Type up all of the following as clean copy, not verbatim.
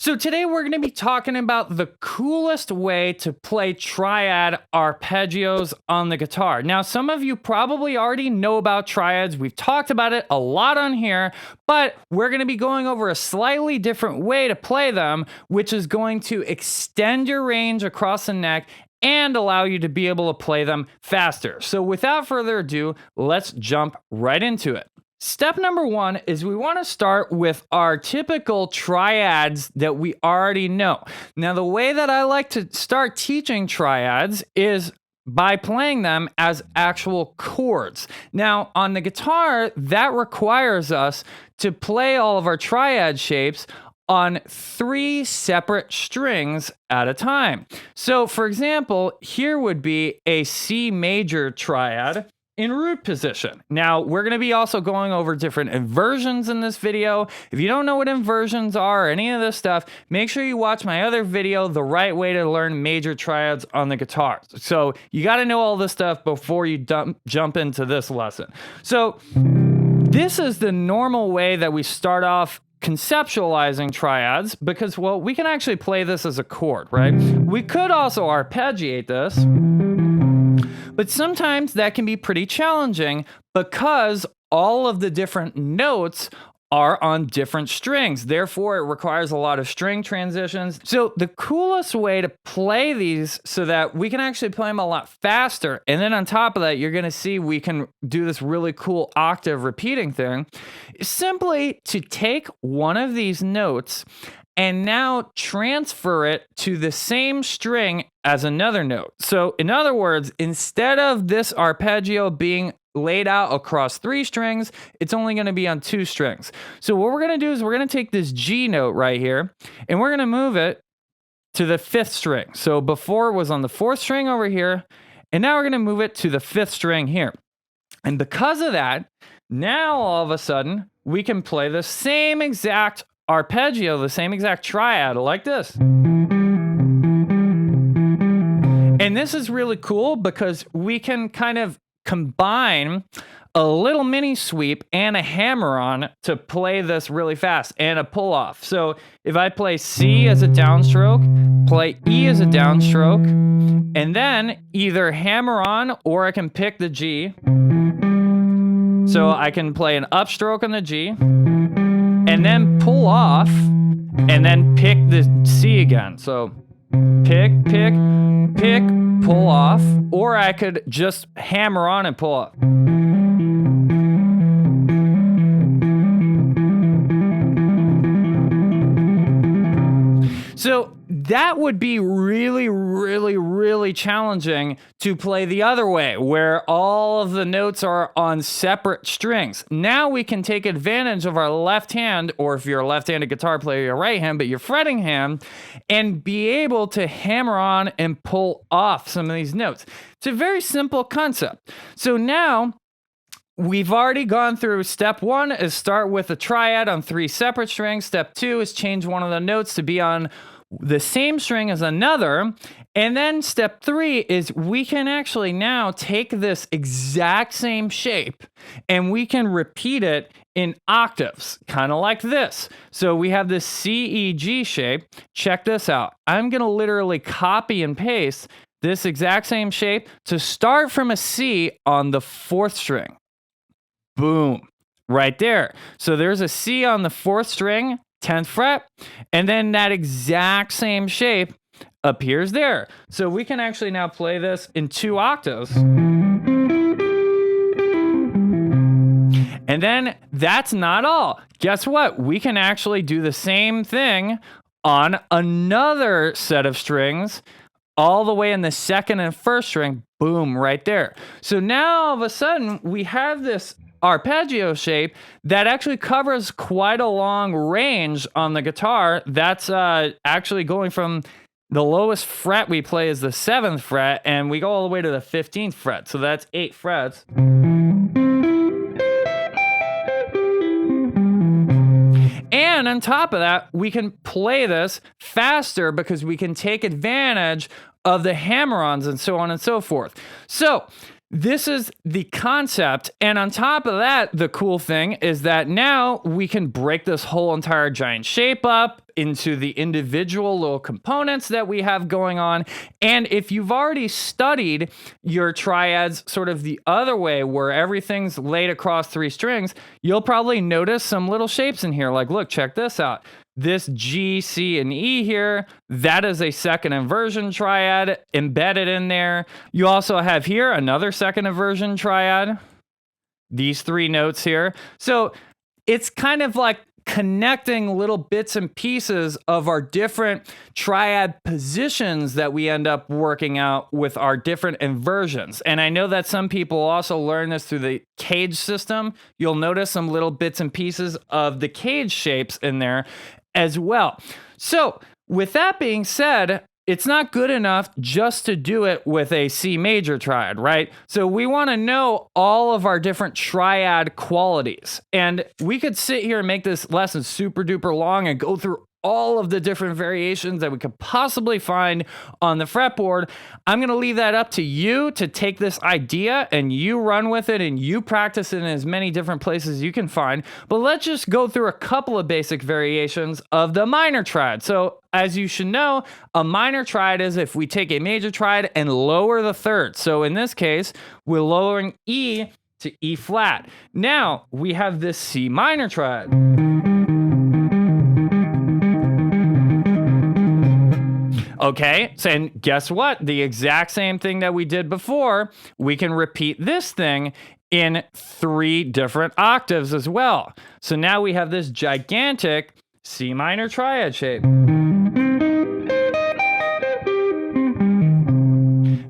So today we're going to be talking about the coolest way to play triad arpeggios on the guitar. Now, some of you probably already know about triads. We've talked about it a lot on here, but we're going to be going over a slightly different way to play them, which is going to extend your range across the neck and allow you to be able to play them faster. So without further ado, let's jump right into it. Step number one is we want to start with our typical triads that we already know. Now, the way that I like to start teaching triads is by playing them as actual chords. Now, on the guitar, that requires us to play all of our triad shapes on 3 separate strings at a time. So, for example, here would be a C major triad in root position. Now, we're going to be also going over different inversions in this video. If you don't know what inversions are or any of this stuff, make sure you watch my other video, The Right Way to Learn Major Triads on the Guitar. So you got to know all this stuff before you jump into this lesson. So this is the normal way that we start off conceptualizing triads because, well, we can actually play this as a chord, right? We could also arpeggiate this, but sometimes that can be pretty challenging because all of the different notes are on different strings. Therefore, it requires a lot of string transitions. So the coolest way to play these so that we can actually play them a lot faster, and then on top of that, you're going to see we can do this really cool octave repeating thing, is simply to take one of these notes and now transfer it to the same string as another note. So in other words, instead of this arpeggio being laid out across 3 strings, it's only going to be on 2 strings. So what we're going to do is we're going to take this G note right here, and we're going to move it to the 5th string. So before it was on the 4th string over here, and now we're going to move it to the 5th string here. And because of that, now all of a sudden, we can play the same exact arpeggio, the same exact triad like this. And this is really cool because we can kind of combine a little mini sweep and a hammer-on to play this really fast and a pull-off. So if I play C as a downstroke, play E as a downstroke, and then either hammer-on or I can pick the G. So I can play an upstroke on the G, and then pull off, and then pick the C again. So pick, pick, pick, pull off, or I could just hammer on and pull off. So that would be really, really, really challenging to play the other way, where all of the notes are on separate strings. Now we can take advantage of our left hand, or if you're a left-handed guitar player, your right hand, but your fretting hand, and be able to hammer on and pull off some of these notes. It's a very simple concept. So now we've already gone through step 1 is start with a triad on 3 separate strings. Step 2 is change one of the notes to be on the same string as another. And then step 3 is we can actually now take this exact same shape and we can repeat it in octaves, kind of like this. So we have this C, E, G shape. Check this out. I'm going to literally copy and paste this exact same shape to start from a C on the 4th string. Boom, right there. So there's a C on the 4th string, 10th fret, and then that exact same shape appears there. So we can actually now play this in 2 octaves. And then that's not all. Guess what? We can actually do the same thing on another set of strings all the way in the 2nd and 1st string. Boom, right there. So now all of a sudden we have this arpeggio shape that actually covers quite a long range on the guitar. That's actually going from the lowest fret we play is the 7th fret, and we go all the way to the 15th fret. So that's 8 frets. And on top of that, we can play this faster because we can take advantage of the hammer-ons and so on and so forth. So This is the concept. And on top of that, the cool thing is that now we can break this whole entire giant shape up into the individual little components that we have going on. And if you've already studied your triads sort of the other way, where everything's laid across 3 strings, you'll probably notice some little shapes in here. Like, look, check this out. This G, C, and E here, that is a second inversion triad embedded in there. You also have here another second inversion triad, these 3 notes here. So it's kind of like connecting little bits and pieces of our different triad positions that we end up working out with our different inversions. And I know that some people also learn this through the cage system. You'll notice some little bits and pieces of the cage shapes in there as well. So with that being said, it's not good enough just to do it with a C major triad, right? So we want to know all of our different triad qualities. And we could sit here and make this lesson super duper long and go through all of the different variations that we could possibly find on the fretboard. I'm going to leave that up to you to take this idea and you run with it and you practice it in as many different places you can find. But let's just go through a couple of basic variations of the minor triad. So as you should know, a minor triad is if we take a major triad and lower the third. So in this case, we're lowering E to E flat. Now we have this C minor triad. Okay, so and guess what? The exact same thing that we did before, we can repeat this thing in 3 different octaves as well. So now we have this gigantic C minor triad shape.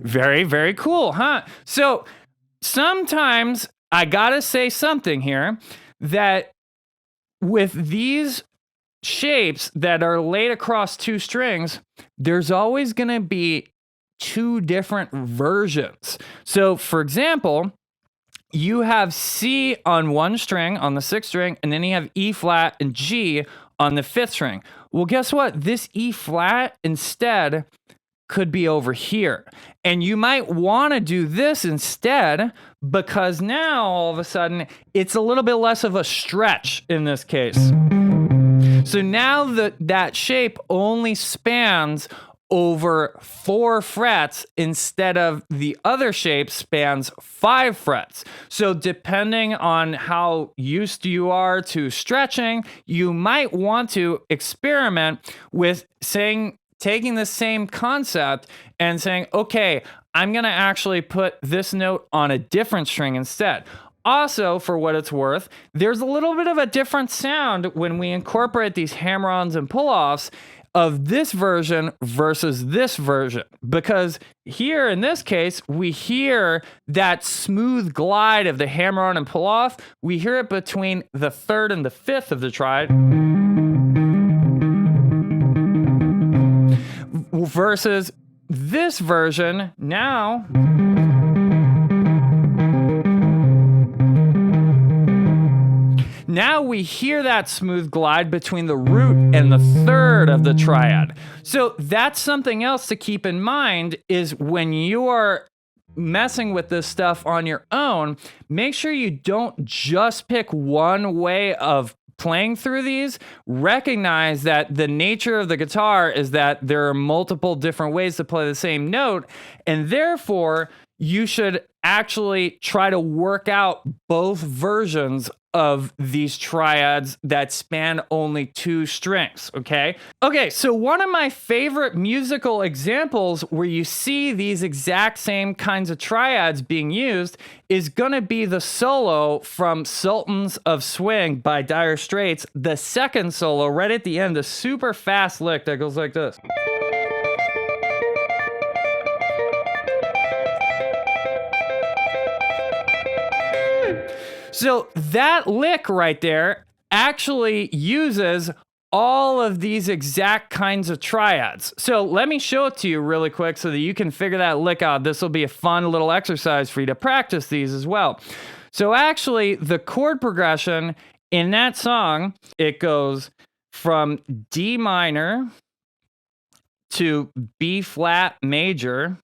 Very, very cool, huh? So sometimes I gotta say something here that with these shapes that are laid across 2 strings, there's always going to be 2 different versions. So for example, you have C on 1 string, on the 6th string, and then you have E flat and G on the 5th string. Well, guess what? This E flat instead could be over here. And you might want to do this instead because now all of a sudden it's a little bit less of a stretch in this case. So now that shape only spans over 4 frets instead of the other shape spans 5 frets. So depending on how used you are to stretching, you might want to experiment with taking the same concept and saying, okay, I'm going to actually put this note on a different string instead. Also, for what it's worth, there's a little bit of a different sound when we incorporate these hammer-ons and pull-offs of this version versus this version. Because here in this case, we hear that smooth glide of the hammer-on and pull-off. We hear it between the 3rd and the 5th of the triad. Versus this version now. Now we hear that smooth glide between the root and the 3rd of the triad. So that's something else to keep in mind is when you are messing with this stuff on your own, make sure you don't just pick one way of playing through these. Recognize that the nature of the guitar is that there are multiple different ways to play the same note, and therefore you should actually try to work out both versions of these triads that span only 2 strings, okay? Okay, so one of my favorite musical examples where you see these exact same kinds of triads being used is gonna be the solo from Sultans of Swing by Dire Straits, the 2nd solo right at the end, the super fast lick that goes like this. So that lick right there actually uses all of these exact kinds of triads. So let me show it to you really quick so that you can figure that lick out. This will be a fun little exercise for you to practice these as well. So actually, the chord progression in that song, it goes from D minor to B flat major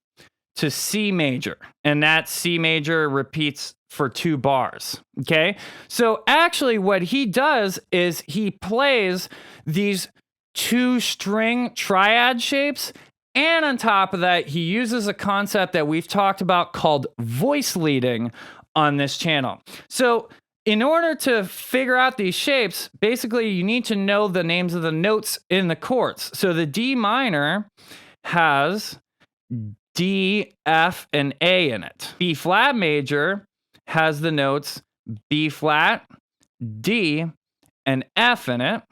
to C major, and that C major repeats for 2 bars. Okay, so actually what he does is he plays these 2-string triad shapes, and on top of that, he uses a concept that we've talked about called voice leading on this channel. So in order to figure out these shapes, basically you need to know the names of the notes in the chords. So the D minor has D, F, and A in it. B flat major has the notes B flat, D, and F in it.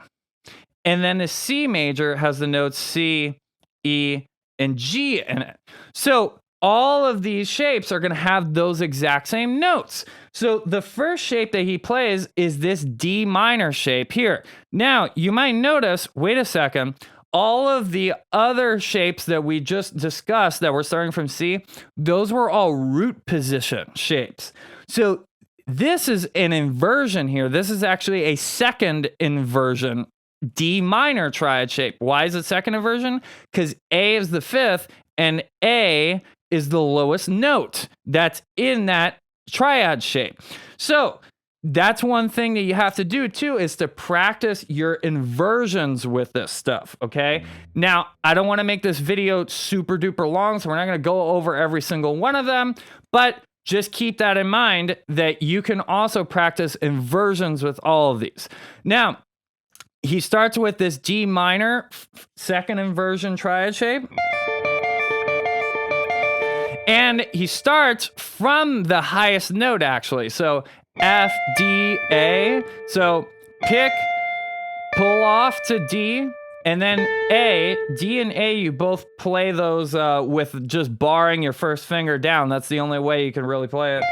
And then the C major has the notes C, E, and G in it. So all of these shapes are going to have those exact same notes. So the first shape that he plays is this D minor shape here. Now, you might notice, wait a second, all of the other shapes that we just discussed that were starting from C, those were all root position shapes. So this is an inversion here. This is actually a second inversion D minor triad shape. Why is it second inversion? Because A is the fifth and A is the lowest note that's in that triad shape. So that's one thing that you have to do too, is to practice your inversions with this stuff, okay? Now, I don't want to make this video super duper long, so we're not going to go over every single one of them, but just keep that in mind that you can also practice inversions with all of these. Now, he starts with this D minor second inversion triad shape. And he starts from the highest note, actually. So F, D, A. So pick, pull off to D, and then A. D and A, you both play those with just barring your first finger down. That's the only way you can really play it.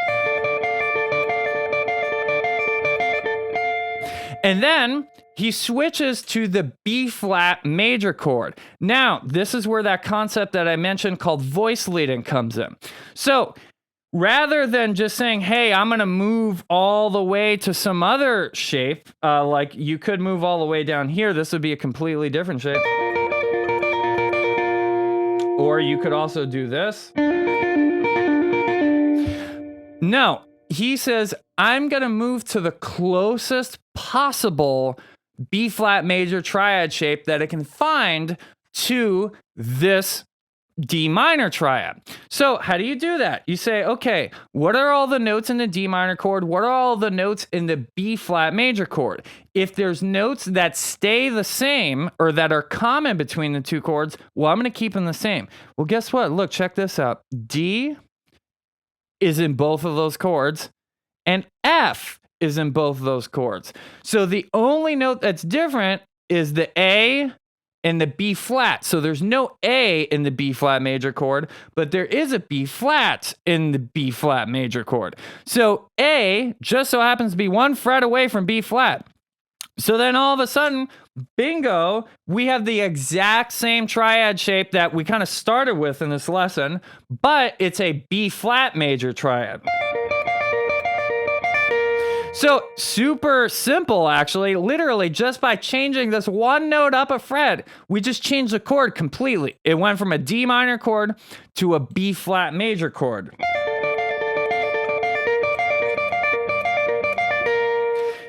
And then he switches to the B flat major chord. Now, this is where that concept that I mentioned called voice leading comes in. So rather than just saying, hey, I'm going to move all the way to some other shape, like you could move all the way down here, this would be a completely different shape. Or you could also do this. No, he says, I'm going to move to the closest possible B flat major triad shape that it can find to this D minor triad. So how do you do that? You say, okay, what are all the notes in the D minor chord? What are all the notes in the B flat major chord? If there's notes that stay the same or that are common between the two chords, well, I'm going to keep them the same. Well, guess what? Look, check this out. D is in both of those chords, and F is in both of those chords. So the only note that's different is the A and the B flat. So there's no A in the B flat major chord, but there is a B flat in the B flat major chord. So A just so happens to be 1 fret away from B flat. So then all of a sudden, bingo, we have the exact same triad shape that we kind of started with in this lesson, but it's a B flat major triad. So super simple, actually. Literally, just by changing this one note up a fret, we just changed the chord completely. It went from a D minor chord to a B flat major chord.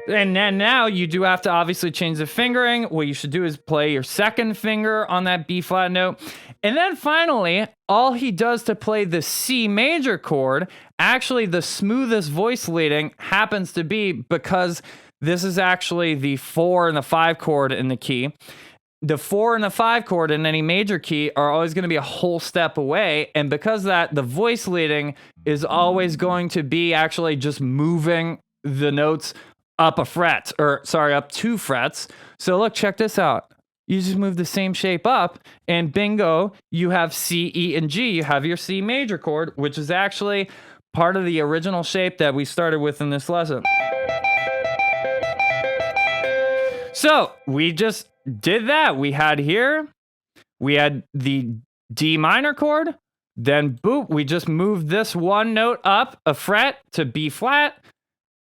And then now you do have to obviously change the fingering. What you should do is play your second finger on that B flat note. And then finally, all he does to play the C major chord, actually the smoothest voice leading happens to be because this is actually the 4 and the 5 chord in the key. The 4 and the 5 chord in any major key are always going to be a whole step away. And because of that, the voice leading is always going to be actually just moving the notes up a fret, or sorry, up 2 frets. So look, check this out. You just move the same shape up, and bingo, you have C, E, and G. You have your C major chord, which is actually part of the original shape that we started with in this lesson. So we just did that. We had the D minor chord, then boop, we just moved this one note up a fret to B flat,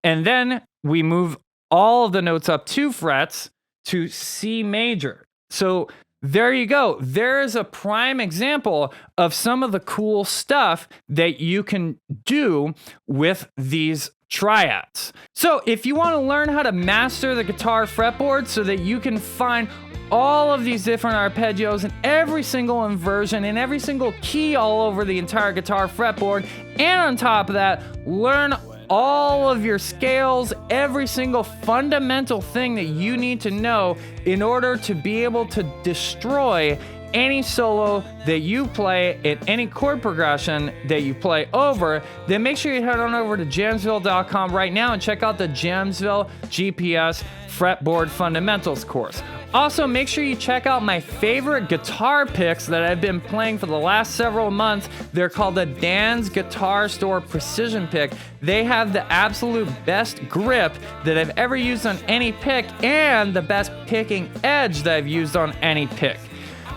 and then we move all of the notes up 2 frets to C major. So There you go. There is a prime example of some of the cool stuff that you can do with these triads. So if you want to learn how to master the guitar fretboard so that you can find all of these different arpeggios in every single inversion in every single key all over the entire guitar fretboard, and on top of that, learn all of your scales, every single fundamental thing that you need to know in order to be able to destroy any solo that you play in any chord progression that you play over, then make sure you head on over to jamsville.com right now and check out the Jamsville GPS Fretboard Fundamentals course. Also, make sure you check out my favorite guitar picks that I've been playing for the last several months. They're called the Dan's Guitar Store Precision Pick. They have the absolute best grip that I've ever used on any pick and the best picking edge that I've used on any pick.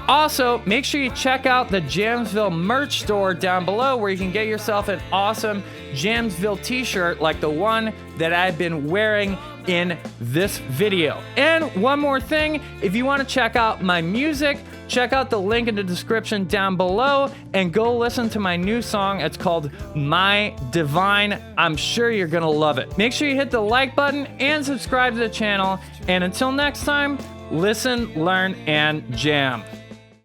Also, make sure you check out the Jamsville merch store down below where you can get yourself an awesome Jamsville t-shirt like the one that I've been wearing in this video. And one more thing, if you want to check out my music, check out the link in the description down below and go listen to my new song. It's called My Divine. I'm sure you're gonna love it. Make sure you hit the like button and subscribe to the channel. And until next time, listen, learn, and jam.